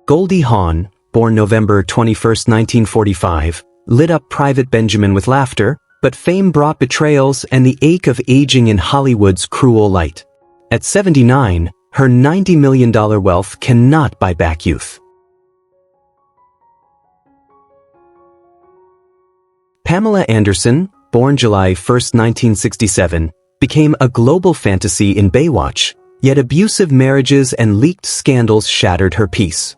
Goldie Hawn, born November 21, 1945, lit up Private Benjamin with laughter, but fame brought betrayals and the ache of aging in Hollywood's cruel light. At 79, her $90 million wealth cannot buy back youth. Pamela Anderson, born July 1, 1967, became a global fantasy in Baywatch, yet abusive marriages and leaked scandals shattered her peace.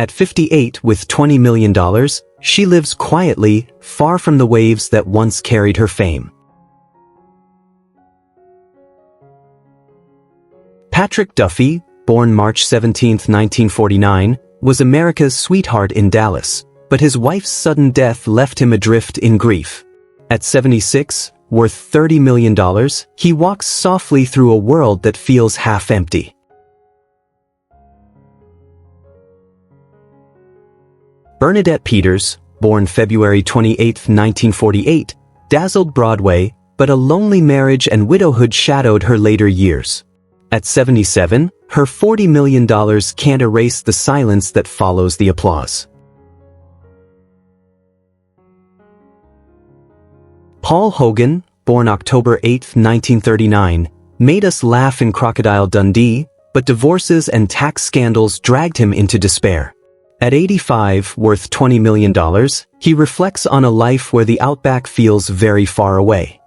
At 58 with $20 million, she lives quietly, far from the waves that once carried her fame. Patrick Duffy, born March 17, 1949, was America's sweetheart in Dallas, but his wife's sudden death left him adrift in grief. At 76, worth $30 million, he walks softly through a world that feels half empty. Bernadette Peters, born February 28, 1948, dazzled Broadway, but a lonely marriage and widowhood shadowed her later years. At 77, her $40 million can't erase the silence that follows the applause. Paul Hogan, born October 8, 1939, made us laugh in Crocodile Dundee, but divorces and tax scandals dragged him into despair. At 85, worth $20 million, he reflects on a life where the outback feels very far away.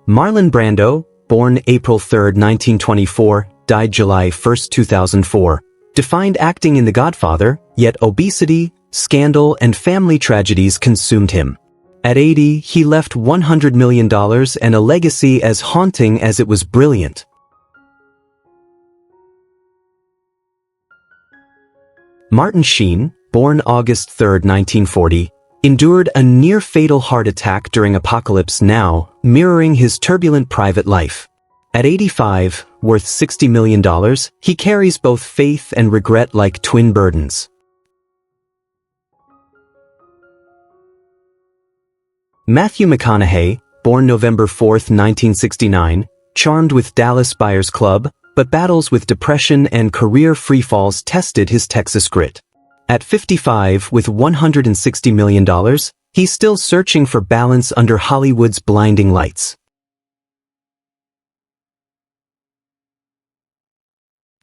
Marlon Brando, born April 3, 1924, died July 1, 2004, defined acting in The Godfather, yet obesity, scandal, and family tragedies consumed him. At 80, he left $100 million and a legacy as haunting as it was brilliant. Martin Sheen, born August 3, 1940, endured a near-fatal heart attack during Apocalypse Now, mirroring his turbulent private life. At 85, worth $60 million, he carries both faith and regret like twin burdens. Matthew McConaughey, born November 4, 1969, charmed with Dallas Buyers Club, but battles with depression and career freefalls tested his Texas grit. At 55, with $160 million, he's still searching for balance under Hollywood's blinding lights.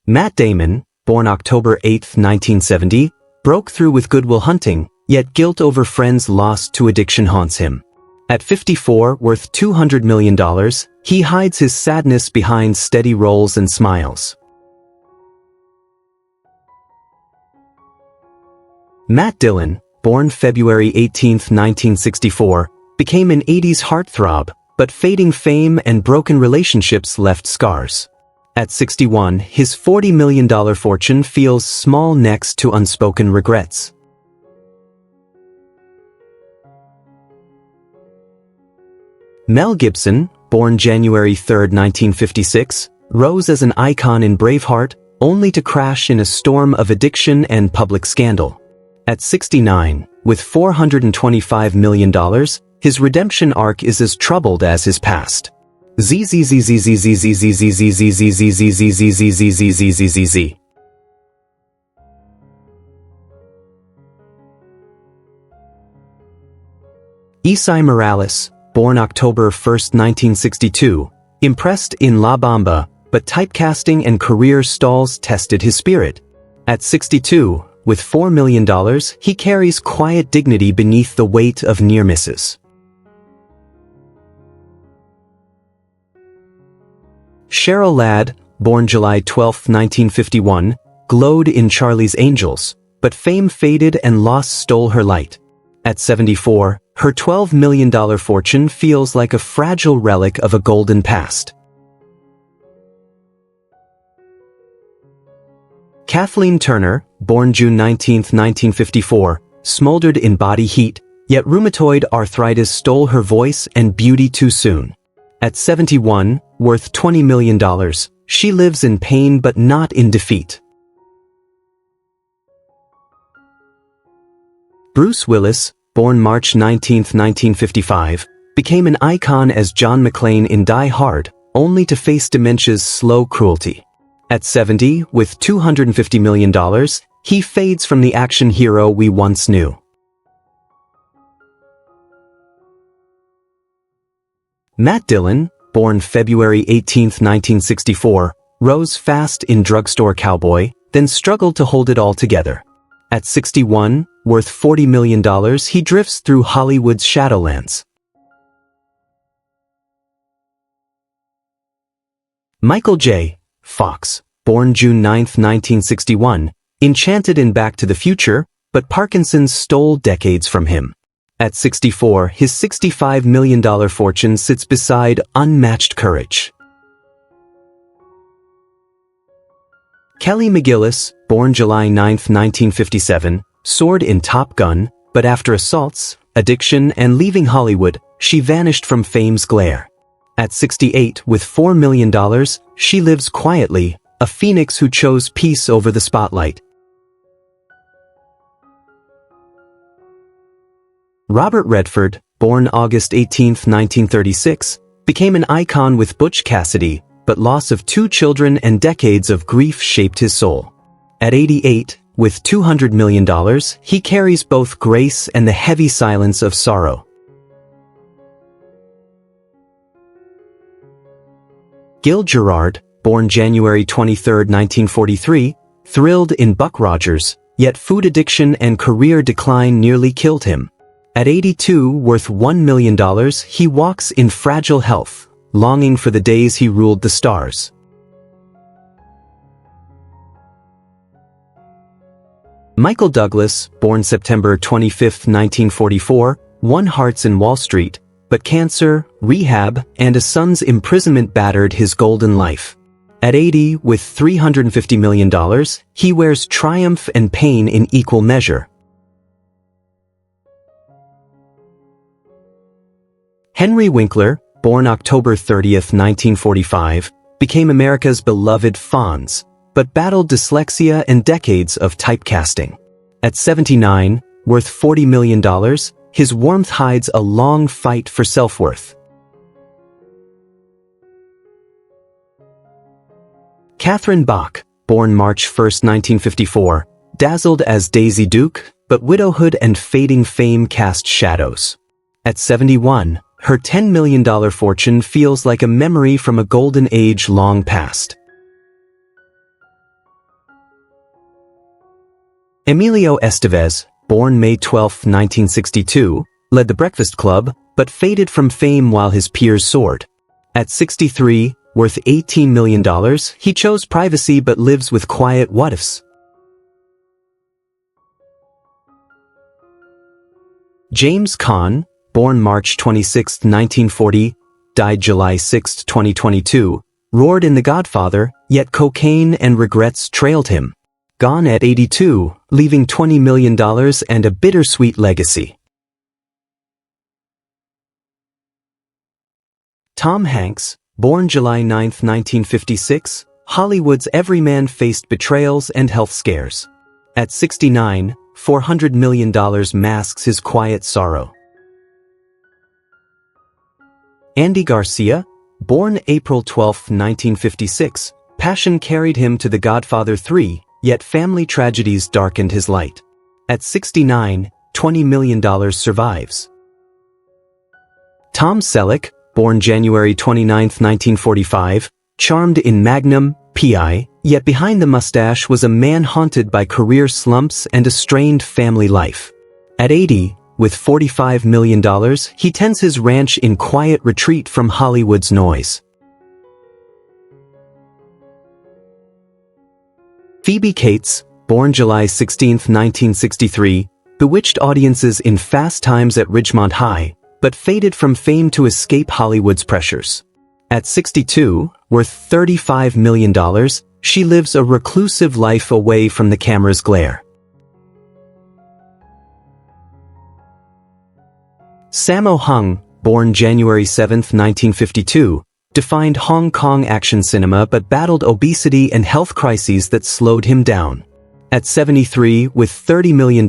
Matt Damon, born October 8, 1970, broke through with Good Will Hunting, yet guilt over friends lost to addiction haunts him. At 54, worth $200 million, he hides his sadness behind steady roles and smiles. Matt Dillon, born February 18, 1964, became an 80s heartthrob, but fading fame and broken relationships left scars. At 61, his $40 million fortune feels small next to unspoken regrets. Mel Gibson, born January 3, 1956, rose as an icon in Braveheart, only to crash in a storm of addiction and public scandal. At 69, with $425 million, his redemption arc is as troubled as his past. Esai Morales, born October 1, 1962, impressed in La Bamba, but typecasting and career stalls tested his spirit. At 62, with $4 million, he carries quiet dignity beneath the weight of near misses. Cheryl Ladd, born July 12, 1951, glowed in Charlie's Angels, but fame faded and loss stole her light. At 74, her $12 million fortune feels like a fragile relic of a golden past. Kathleen Turner, born June 19, 1954, smoldered in body heat, yet rheumatoid arthritis stole her voice and beauty too soon. At 71, worth $20 million, she lives in pain but not in defeat. Bruce Willis, born March 19, 1955, became an icon as John McClane in Die Hard, only to face dementia's slow cruelty. At 70, with $250 million, he fades from the action hero we once knew. Matt Dillon, born February 18, 1964, rose fast in drugstore cowboy, then struggled to hold it all together. At 61, worth $40 million, he drifts through Hollywood's shadowlands. Michael J. Fox, born June 9, 1961, enchanted in Back to the Future, but Parkinson's stole decades from him. At 64, his $65 million fortune sits beside unmatched courage. Kelly McGillis, born July 9, 1957, soared in Top Gun, but after assaults, addiction, and leaving Hollywood, she vanished from fame's glare. At 68, with $4 million, she lives quietly, a phoenix who chose peace over the spotlight. Robert Redford, born August 18, 1936, became an icon with Butch Cassidy, but loss of 2 children and decades of grief shaped his soul. At 88, with $200 million, he carries both grace and the heavy silence of sorrow. Gil Gerard, born January 23, 1943, thrilled in Buck Rogers, yet food addiction and career decline nearly killed him. At 82, worth $1 million, he walks in fragile health, longing for the days he ruled the stars. Michael Douglas, born September 25, 1944, won hearts in Wall Street, but cancer, rehab, and a son's imprisonment battered his golden life. At 80, with $350 million, he wears triumph and pain in equal measure. Henry Winkler, born October 30, 1945, became America's beloved Fonz, but battled dyslexia and decades of typecasting. At 79, worth $40 million, his warmth hides a long fight for self-worth. Catherine Bach, born March 1, 1954, dazzled as Daisy Duke, but widowhood and fading fame cast shadows. At 71, her $10 million fortune feels like a memory from a golden age long past. Emilio Estevez, born May 12, 1962, led the Breakfast Club, but faded from fame while his peers soared. At 63, worth $18 million, he chose privacy but lives with quiet what-ifs. James Caan, born March 26, 1940, died July 6, 2022, roared in The Godfather, yet cocaine and regrets trailed him. Gone at 82, leaving $20 million and a bittersweet legacy. Tom Hanks, born July 9, 1956, Hollywood's everyman faced betrayals and health scares. At 69, $400 million masks his quiet sorrow. Andy Garcia, born April 12, 1956, passion carried him to The Godfather 3, yet family tragedies darkened his light. At 69, $20 million survives. Tom Selleck, born January 29, 1945, charmed in Magnum, P.I., yet behind the mustache was a man haunted by career slumps and a strained family life. At 80, with $45 million, he tends his ranch in quiet retreat from Hollywood's noise. Phoebe Cates, born July 16, 1963, bewitched audiences in Fast Times at Ridgemont High, but faded from fame to escape Hollywood's pressures. At 62, worth $35 million, she lives a reclusive life away from the camera's glare. Sammo Hung, born January 7, 1952, defined Hong Kong action cinema but battled obesity and health crises that slowed him down. At 73, with $30 million,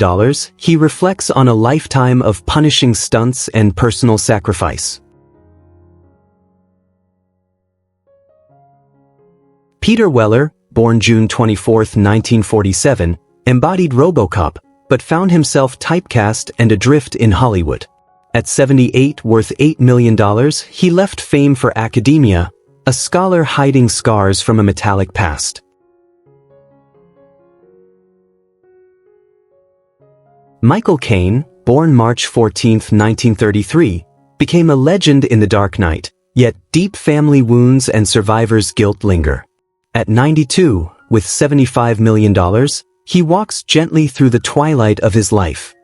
he reflects on a lifetime of punishing stunts and personal sacrifice. Peter Weller, born June 24, 1947, embodied RoboCop, but found himself typecast and adrift in Hollywood. At 78, worth $8 million, he left fame for academia, a scholar hiding scars from a metallic past. Michael Caine, born March 14, 1933, became a legend in The Dark Knight, yet deep family wounds and survivor's guilt linger. At 92, with $75 million, he walks gently through the twilight of his life.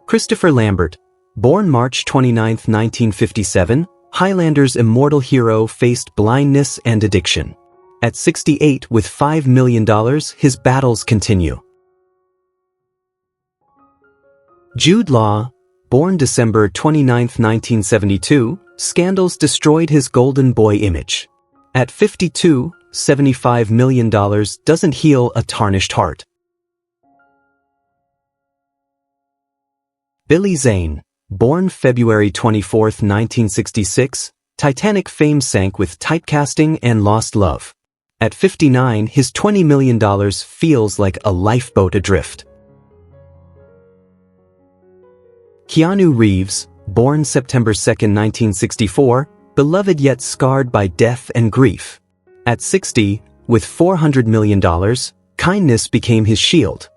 Christopher Lambert, born March 29, 1957, Highlander's immortal hero faced blindness and addiction. At 68, with $5 million, his battles continue. Jude Law, born December 29, 1972, scandals destroyed his golden boy image. At 52, $75 million doesn't heal a tarnished heart. Billy Zane, born February 24, 1966, Titanic fame sank with typecasting and lost love. At 59, his $20 million feels like a lifeboat adrift. Keanu Reeves, born September 2, 1964, beloved yet scarred by death and grief. At 60, with $400 million, kindness became his shield.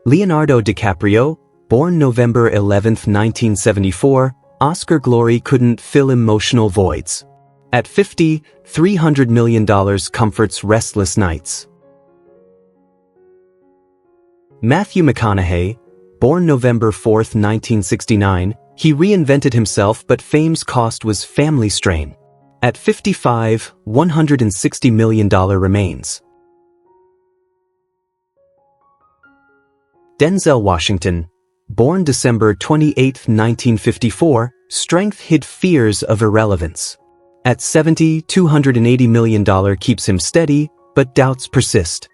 Leonardo DiCaprio, born November 11, 1974, Oscar glory couldn't fill emotional voids. At 50, $300 million comforts restless nights. Matthew McConaughey, born November 4, 1969, he reinvented himself, but fame's cost was family strain. At 55, $160 million remains. Denzel Washington, born December 28, 1954, strength hid fears of irrelevance. At 70, $280 million keeps him steady, but doubts persist.